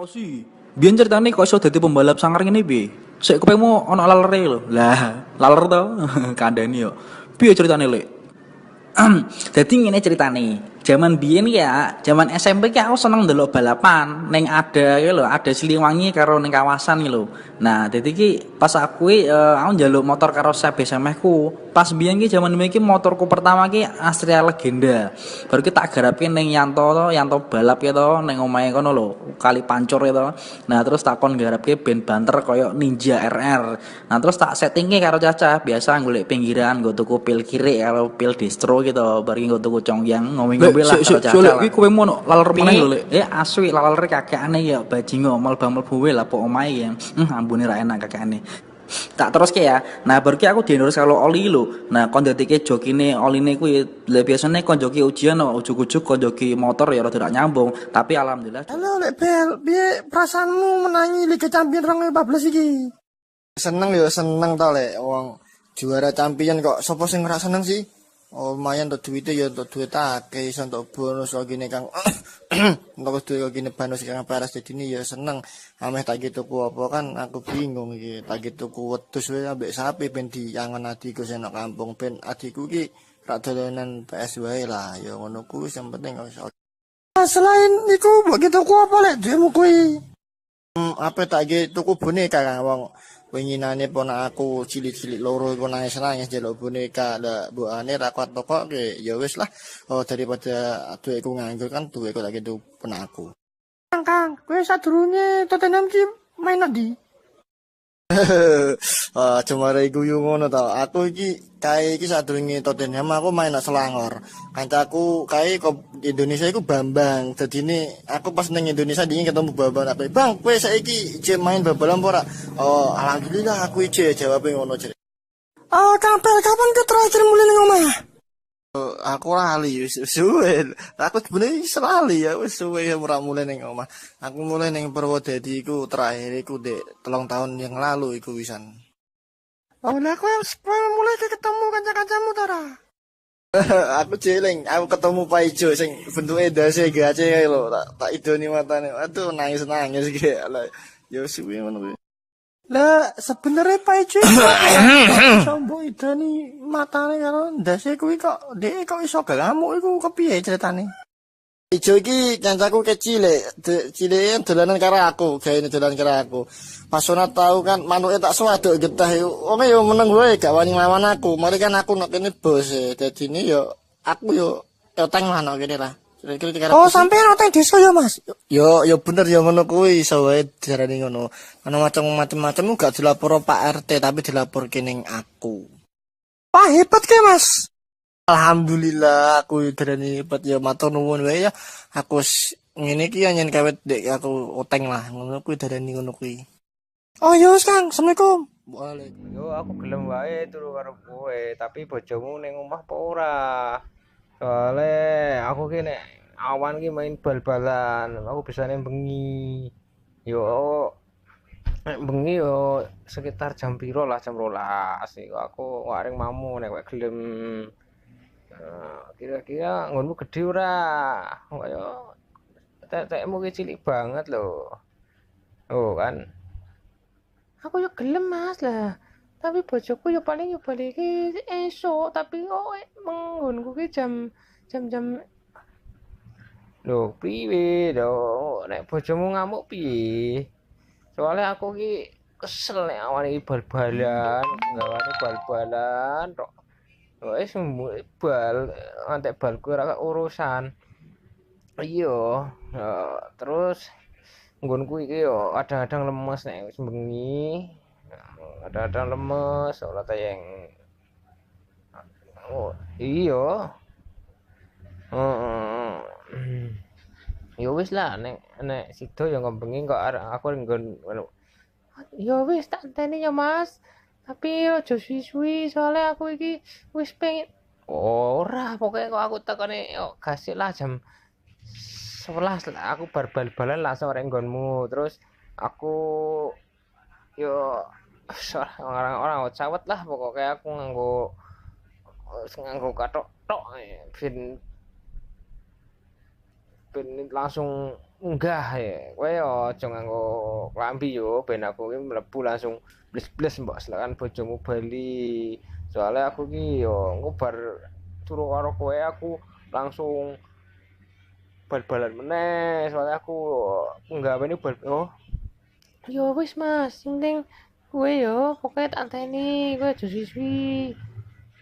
sih. Biyen ceritane kok iso dadi pembalap sangar ngene piye? Sik kepengmu ana lalere lho. Lah, laler to kandhani yo. Piye ceritane, Lek? Jadi ngene ceritane. Zaman biyen ya, zaman SMP ki aku seneng ndelok balapan ning ada ki lho, ada Siliwangi karo ning kawasan ki lho. Nah, dadi ki pas aku aku njaluk motor karo SMH-ku. Pas biyen ki zaman iki motorku pertama ki Astrea Legenda. Baru ki tak garapke ning Yanto to, Yanto balap ya to ning omahe kono lho, kali pancur ya to. Nah, terus tak kon garapke ben banter koyo Ninja RR. Nah, terus tak settingke karo Caca, biasa golek pinggiran, nggo tuku pil kiri karo pil distro gitu, bari nggo tuku congyang ngombe-ngombe lah karo Caca lah. Kuwi kowe mau laler meneh lho, Lek. Asli laler kakekane ya bajingo mlebang-mlebu wae lah pok omahe ya. Ambune ra enak kakekane. Tak terus ke ya. Nah, baru ki aku diendorse kalau oli lho. Nah, kon dadike jokine oline kuwi lha biasane kon joki ujian ujug-ujug kon joki motor ya rada nyambung, tapi alhamdulillah. Halo Lek Bel, piye perasaanmu menangi Liga Champions 2014 iki? Seneng yo, seneng to Lek, wong juara champion kok sapa sing ora seneng sih? Oh, lumayan untuk duitnya ya untuk duit akeh iso untuk bonus kok gini Kang. Untuk duit kok gini bonus Kang Paras jadi ini ya seneng. Ameh tak gitu ku apa kan aku bingung iki. Tak gitu ku wedhus wae ambek sapi ben diangon adikku sing nang kampung ben adikku iki rak dolanan PS wae lah ya ngono kuwi sing penting kok iso. Selain iku mbok gitu ku apa lek duitmu kuwi? Apa tak gitu tuku boneka Kang wong winginane ponak aku cilik-cilik loro iku nangis-nangis njaluk boneka lah mbokane ra kuat pokoke ya wis lah daripada duitku nganggur kan duitku tak gitu ponak aku. Kang, kowe sadurunge Tottenham ki main ndi? Cuma guyu ngono to. Aku iki kae iki sadurunge Tottenham aku main nang Selangor. Kancaku kae kok Indonesia iku Bambang. Dadine aku pas ning Indonesia dingin ketemu Bambang apa. Bang, kowe saiki ije main bal-balan apa ora? Oh, alhamdulillah aku ije jawabe ngono jare. Oh, kapan terakhir mulai ning omah? Aku lali wis suwe. Aku sebenarnya lali ya wis suwe ora mulai ning omah. Aku mulai ning Purwodadi iku terakhir iku dek 3 tahun yang lalu iku wisan. Oh, lah aku mulai ketemu kanca-kancamu ta ora? Aku jeling, aku ketemu Pak Ijo sing bentuke ndase gace kae lho, tak idoni matane. Aduh nangis-nangis iki. Ya suwe ngono kuwi. Lah sebenarnya Pak Ijo iso mbok idoni matane karo ndase kuwi kok dhek kok iso gak ngamuk iku kepiye ceritane? Ijo iki kancaku kecil cilike dolanan karo aku, gaene dolan karo aku. Pas ora tau kan manuke tak swaduk getah wong yo meneng wae gak wani nglawan aku. Mari kan aku nek kene bos dadine yo aku yo oteng lah nek kene lah. Oh, sampean oteng desa ya, Mas? Yo bener ya ngono kuwi iso wae diarani ngono. Ana macam-macam gak dilapor Pak RT tapi dilaporke ning aku. Wah, hebat ke, Mas? Alhamdulillah aku darani hebat ya matur nuwun wae ya. Aku ngene iki nyen kawet dek aku oteng lah ngono kuwi darani ngono kuwi. Oh ya wis Kang, Assalamualaikum. Waalaikumsalam. Yo aku gelem wae turu karo kowe, tapi bojomu ning omah apa ora? Soale aku ki nek awan ki main bal-balan, aku bisane bengi. Yo nek bengi yo sekitar jam piro lah, jam 12. Iku aku waring mamu nek kowe gelem. Kira-kira nggonmu gedhe ora? Kaya tetekmu ki cilik banget lho. Oh kan. Aku yo gelem Mas lah. Tapi bojoku yo paling yo balike esuk, tapi kok menggonku ki jam lho priwe lho nek bojomu ngamuk piye? Soalnya aku ki kesel nek awan iki bal-balan, gawane bal-balan tok. Wis bal antek balku ora urusan. Iya, terus nggonku iki yo kadang-kadang lemes nek wis bengi. Kadang-kadang lemes ora tayeng. Oh, iya. Heeh. Ya wis lah nek sida ya bengi kok aku nggon ngono. Ya wis tak enteni ya Mas. Tapi aja suwi-suwi soalnya aku iki wis pengen ora pokoknya kok aku tekone gasik lah jam 11 lah aku bal-balan langsung arek nggonmu terus aku yo orang-orang cawet lah pokoknya aku nganggo katok tok ben ben langsung unggah ya. Kowe yo aja nganggo klambi yo ben aku ki mlebu langsung bles-bles mbok silakan bojomu bali. Soalnya aku ki yo engko bar turu karo kowe aku langsung bal-balan meneh. Soalnya aku nggawene bal oh. Yo wis Mas, sing penting kowe yo pokoke tak anteni, kowe aja siswi.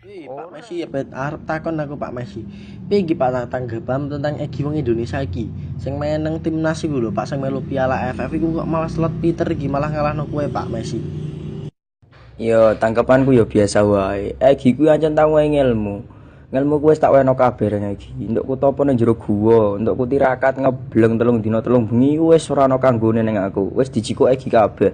Pak Messi ya arep takon aku Pak Messi. Piye iki Pak tanggapan tentang Egy wong Indonesia iki sing main nang timnas iku lho Pak sing melu Piala AFF iku kok malah slot Peter iki malah ngalahno kowe Pak Messi. Yo tanggapanku yo biasa wae. Egy kuwi ancen tau wae ngelmu. Ngelmu kuwi wis tak weno kabeh rene iki. Nduk ku topo nang jero guwa, nduk ku tirakat ngebleng 3 dina 3 bengi wis ora ana kanggone ning aku. Wis dijikuk Egy kabeh.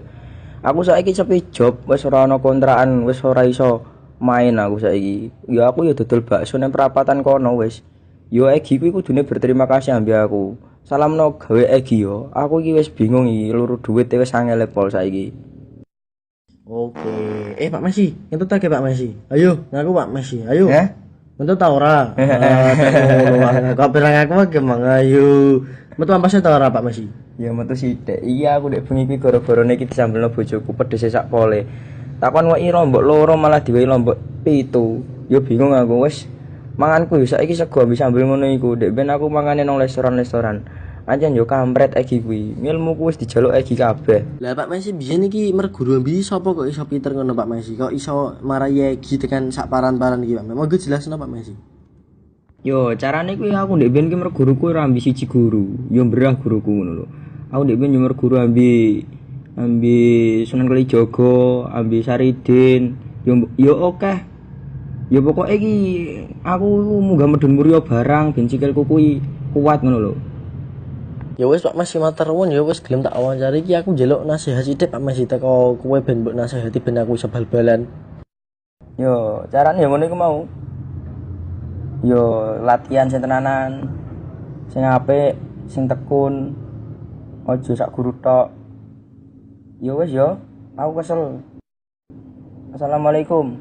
Aku saiki sepi job, wis ora ana kontrakan, wis ora iso main aku saiki. Ya aku ya dodol bakso nang perapatan kono wis. Yo Egy kuwi kudune berterima kasih ambi aku. Salamno gawe Egy yo. Aku iki wis bingung iki, luru duit wis angel pol saiki. Oke. Pak Messi, ngentut ta Pak Messi. Ayo, ngaku Pak Messi. Ayo. Ngentut ta ora? Kabeh aku gemang ayo. Metu ampasnya ta ora Pak Messi? Ya metu sithik. Iya aku ndek bengi kuwi gara-garane iki disambelno bojoku pedese sak pole. Takon wae lombok loro malah diwehi lombok 7. Yo bingung aku wis. Manganku yo saiki sego ambil sambel ngono iku. Ndek ben aku mangane nang restoran-restoran. Ancen yo kampret Egy kuwi. Ngilmuku wis dijaluk Egy kabeh. Lah Pak Messi biyen iki merguru ambi sapa kok iso pinter ngono Pak Messi? Kok iso marai Egy tekan sak paran-paran iki Pak? Monggo jelasno Pak Messi. Yo carane kuwi aku ndek ben ki merguruku ora ambi siji guru. Yo mberah guruku ngono lho. Aku ndek ben yo merguru ambi Sunan Kalijaga, ambi Saridin. Yo akeh. Yo pokoke iki aku munggah medun Muria barang ben sikilku kuwi kuat ngono lho. Ya wis Pak Messi matur nuwun ya wis gelem tak wawancara iki aku njaluk nasihat sithik Pak Messi teko kowe ben mbok nasihati ben aku iso bal-balan. Yo carane yo ngono iku mau. Yo latihan sing tenanan. Sing apik, sing tekun. Aja sak guru tok. Yo wis yo, aku kesel. Assalamualaikum.